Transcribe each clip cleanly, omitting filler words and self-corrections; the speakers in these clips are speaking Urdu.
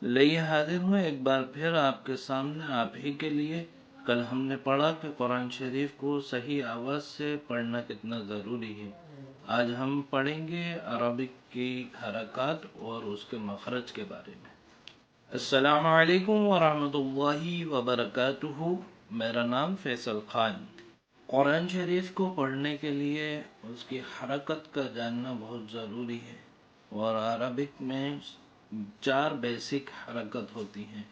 لئی حاضر ہوں ایک بار پھر آپ کے سامنے آپ ہی کے لیے۔ کل ہم نے پڑھا کہ قرآن شریف کو صحیح آواز سے پڑھنا کتنا ضروری ہے۔ آج ہم پڑھیں گے عربک کی حرکات اور اس کے مخرج کے بارے میں۔ السلام علیکم ورحمۃ اللہ وبرکاتہ۔ میرا نام فیصل خان۔ قرآن شریف کو پڑھنے کے لیے اس کی حرکت کا جاننا بہت ضروری ہے، اور عربک میں 4 بیسک حرکت ہوتی ہیں۔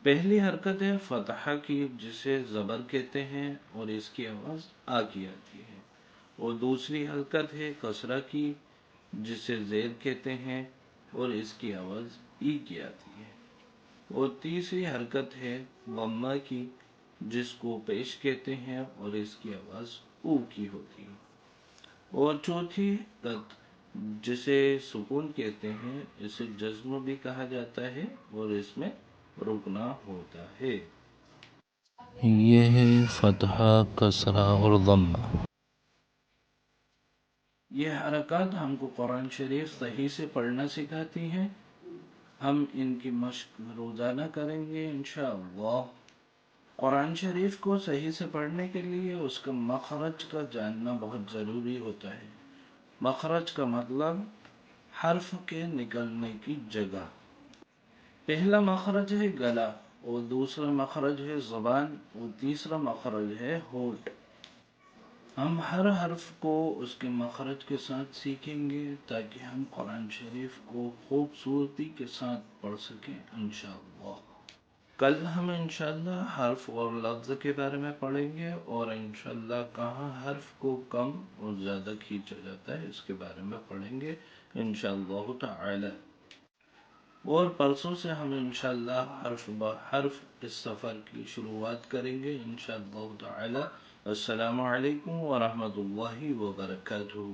پہلی حرکت ہے فتحہ کی، جسے زبر کہتے ہیں اور اس کی آواز آ کی آتی ہے۔ اور دوسری حرکت ہے کسرہ کی، جسے زیر کہتے ہیں اور اس کی آواز ای کی آتی ہے۔ اور تیسری حرکت ہے ضمہ کی، جس کو پیش کہتے ہیں اور اس کی آواز او کی ہوتی ہے۔ اور چوتھی حرکت جسے سکون کہتے ہیں، اسے جزم بھی کہا جاتا ہے اور اس میں رکنا ہوتا ہے۔ یہ ہے فتحہ، کسرہ اور ضمہ۔ یہ حرکات ہم کو قرآن شریف صحیح سے پڑھنا سکھاتی ہیں۔ ہم ان کی مشق روزانہ کریں گے انشاءاللہ۔ قرآن شریف کو صحیح سے پڑھنے کے لیے اس کا مخرج کا جاننا بہت ضروری ہوتا ہے۔ مخرج کا مطلب حرف کے نکلنے کی جگہ۔ پہلا مخرج ہے گلا، اور دوسرا مخرج ہے زبان، اور تیسرا مخرج ہے ہونٹ۔ ہم ہر حرف کو اس کے مخرج کے ساتھ سیکھیں گے تاکہ ہم قرآن شریف کو خوبصورتی کے ساتھ پڑھ سکیں انشاءاللہ۔ کل ہم انشاءاللہ حرف اور لفظ کے بارے میں پڑھیں گے، اور انشاءاللہ کہاں حرف کو کم اور زیادہ کھینچا جاتا ہے اس کے بارے میں پڑھیں گے انشاءاللہ تعالی۔ اور پرسوں سے ہم انشاءاللہ حرف بحرف اس سفر کی شروعات کریں گے انشاءاللہ تعالی۔ السلام علیکم ورحمۃ اللہ وبرکاتہ۔